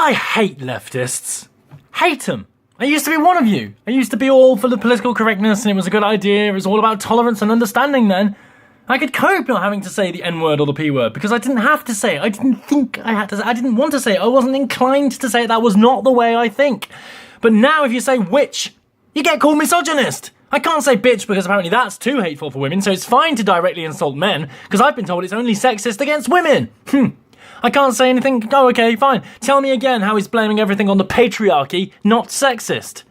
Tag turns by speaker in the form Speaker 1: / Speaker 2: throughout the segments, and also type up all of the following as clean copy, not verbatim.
Speaker 1: I hate leftists. Hate them. I used to be one of you. I used to be all for the political correctness and it was a good idea. It was all about tolerance and understanding then. I could cope not having to say the N-word or the P-word because I didn't have to say it. I didn't think I had to say it. I didn't want to say it. I wasn't inclined to say it. That was not the way I think. But now if you say witch, you get called misogynist. I can't say bitch because apparently that's too hateful for women, so it's fine to directly insult men because I've been told it's only sexist against women. I can't say anything. Oh, okay, fine. Tell me again how he's blaming everything on the patriarchy, not sexist.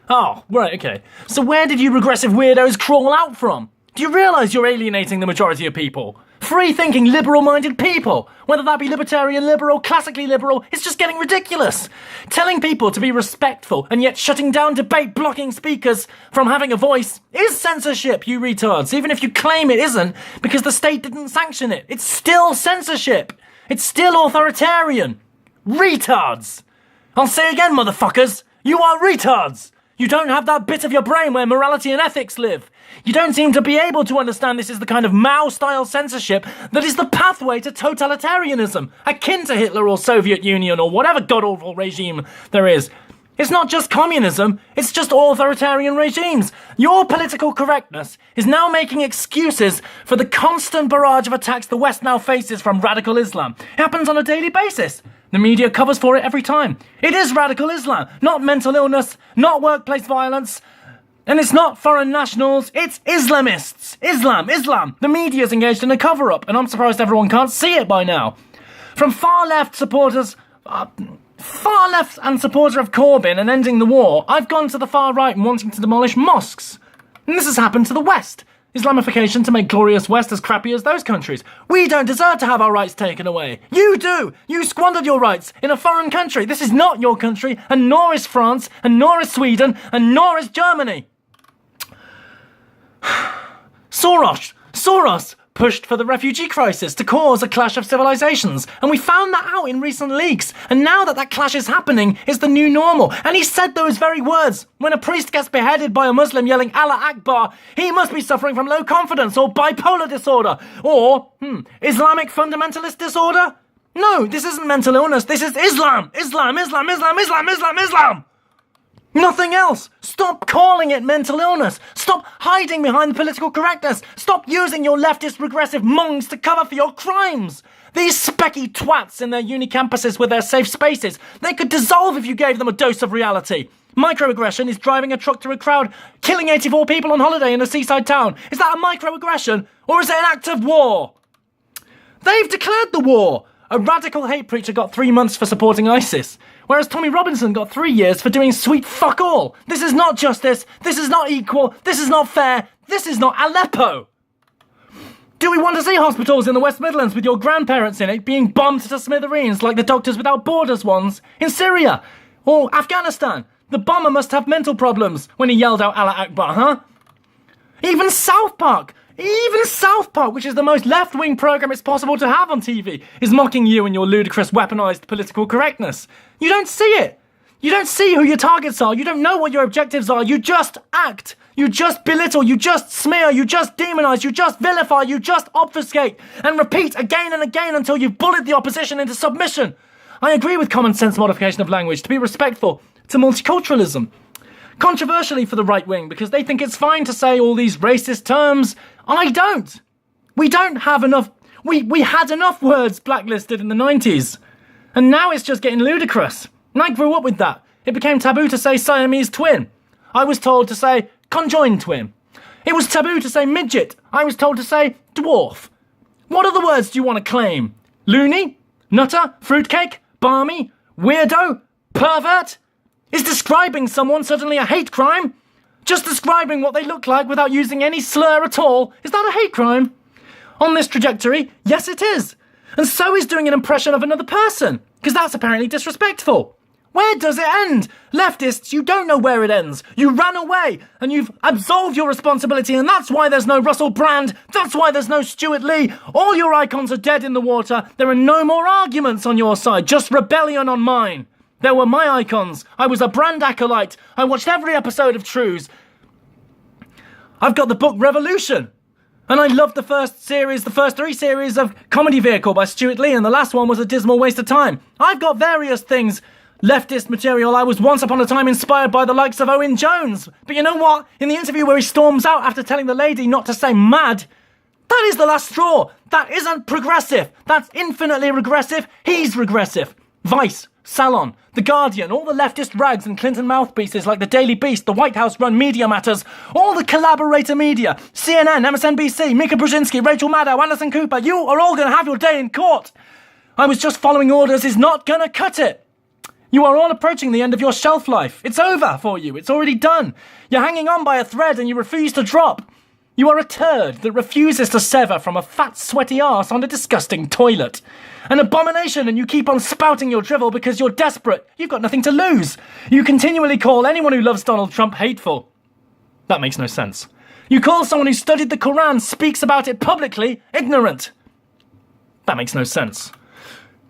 Speaker 1: Oh, right, okay. So where did you regressive weirdos crawl out from? Do you realise you're alienating the majority of people? Free-thinking, liberal-minded people. Whether that be libertarian, liberal, classically liberal, it's just getting ridiculous. Telling people to be respectful and yet shutting down debate, blocking speakers from having a voice is censorship, you retards, even if you claim it isn't because the state didn't sanction it. It's still censorship. It's still authoritarian. Retards. I'll say again, motherfuckers, you are retards. You don't have that bit of your brain where morality and ethics live. You don't seem to be able to understand this is the kind of Mao-style censorship that is the pathway to totalitarianism, akin to Hitler or Soviet Union or whatever god-awful regime there is. It's not just communism, it's just authoritarian regimes. Your political correctness is now making excuses for the constant barrage of attacks the West now faces from radical Islam. It happens on a daily basis. The media covers for it every time. It is radical Islam, not mental illness, not workplace violence, and it's not foreign nationals, it's Islamists. Islam. The media's engaged in a cover-up, and I'm surprised everyone can't see it by now. From far left supporter of Corbyn and ending the war, I've gone to the far right and wanting to demolish mosques. And this has happened to the West. Islamification to make glorious West as crappy as those countries. We don't deserve to have our rights taken away. You do! You squandered your rights in a foreign country. This is not your country, and nor is France, and nor is Sweden, and nor is Germany. Soros pushed for the refugee crisis to cause a clash of civilizations, and we found that out in recent leaks, and now that clash is happening is the new normal, and he said those very words. When a priest gets beheaded by a Muslim yelling Allah Akbar, he must be suffering from low confidence or bipolar disorder, or, Islamic fundamentalist disorder? No, this isn't mental illness, this is Islam! Islam! Nothing else! Stop calling it mental illness! Stop hiding behind the political correctness! Stop using your leftist regressive mongs to cover for your crimes! These specky twats in their uni campuses with their safe spaces, they could dissolve if you gave them a dose of reality. Microaggression is driving a truck through a crowd, killing 84 people on holiday in a seaside town. Is that a microaggression, or is it an act of war? They've declared the war! A radical hate preacher got 3 months for supporting ISIS, whereas Tommy Robinson got 3 years for doing sweet fuck all. This is not justice, this is not equal, this is not fair, this is not Aleppo. Do we want to see hospitals in the West Midlands with your grandparents in it being bombed to smithereens like the Doctors Without Borders ones in Syria? Or Afghanistan? The bomber must have mental problems when he yelled out Allah Akbar, huh? Even South Park, which is the most left-wing programme it's possible to have on TV, is mocking you and your ludicrous weaponised political correctness. You don't see it. You don't see who your targets are. You don't know what your objectives are. You just act. You just belittle. You just smear. You just demonise. You just vilify. You just obfuscate. And repeat again and again until you've bullied the opposition into submission. I agree with common sense modification of language to be respectful to multiculturalism. Controversially for the right wing, because they think it's fine to say all these racist terms. I don't. We don't have enough. We had enough words blacklisted in the 90s. And now it's just getting ludicrous. And I grew up with that. It became taboo to say Siamese twin. I was told to say conjoined twin. It was taboo to say midget. I was told to say dwarf. What other words do you want to claim? Loony? Nutter? Fruitcake? Barmy? Weirdo? Pervert? Is describing someone suddenly a hate crime? Just describing what they look like without using any slur at all, is that a hate crime? On this trajectory, yes it is. And so is doing an impression of another person, because that's apparently disrespectful. Where does it end? Leftists, you don't know where it ends. You ran away, and you've absolved your responsibility, and that's why there's no Russell Brand, that's why there's no Stuart Lee. All your icons are dead in the water. There are no more arguments on your side, just rebellion on mine. There were my icons. I was a brand acolyte. I watched every episode of Trues. I've got the book Revolution. And I loved the first 3 series of Comedy Vehicle by Stuart Lee, and the last one was a dismal waste of time. I've got various things Leftist material I was once upon a time inspired by the likes of Owen Jones. But you know what? In the interview where he storms out after telling the lady not to say mad, that is the last straw. That isn't progressive. That's infinitely regressive. He's regressive. Vice, Salon, The Guardian, all the leftist rags and Clinton mouthpieces like the Daily Beast, the White House-run Media Matters, all the collaborator media, CNN, MSNBC, Mika Brzezinski, Rachel Maddow, Anderson Cooper, you are all going to have your day in court. I was just following orders is not going to cut it. You are all approaching the end of your shelf life. It's over for you. It's already done. You're hanging on by a thread and you refuse to drop. You are a turd that refuses to sever from a fat, sweaty arse on a disgusting toilet. An abomination, and you keep on spouting your drivel because you're desperate. You've got nothing to lose. You continually call anyone who loves Donald Trump hateful. That makes no sense. You call someone who studied the Quran, speaks about it publicly, ignorant. That makes no sense.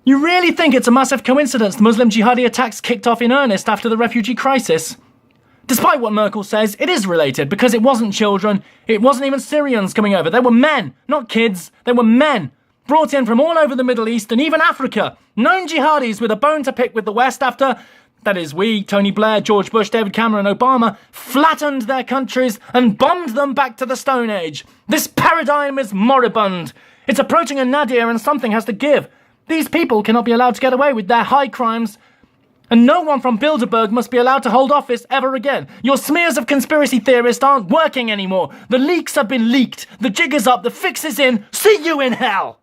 Speaker 1: You really think it's a massive coincidence the Muslim jihadi attacks kicked off in earnest after the refugee crisis? Despite what Merkel says, it is related because it wasn't children, it wasn't even Syrians coming over. They were men, not kids. They were men, brought in from all over the Middle East and even Africa. Known jihadis with a bone to pick with the West after, that is, we, Tony Blair, George Bush, David Cameron, Obama, flattened their countries and bombed them back to the Stone Age. This paradigm is moribund. It's approaching a nadir and something has to give. These people cannot be allowed to get away with their high crimes, and no one from Bilderberg must be allowed to hold office ever again. Your smears of conspiracy theorists aren't working anymore. The leaks have been leaked. The jig is up. The fix is in. See you in hell.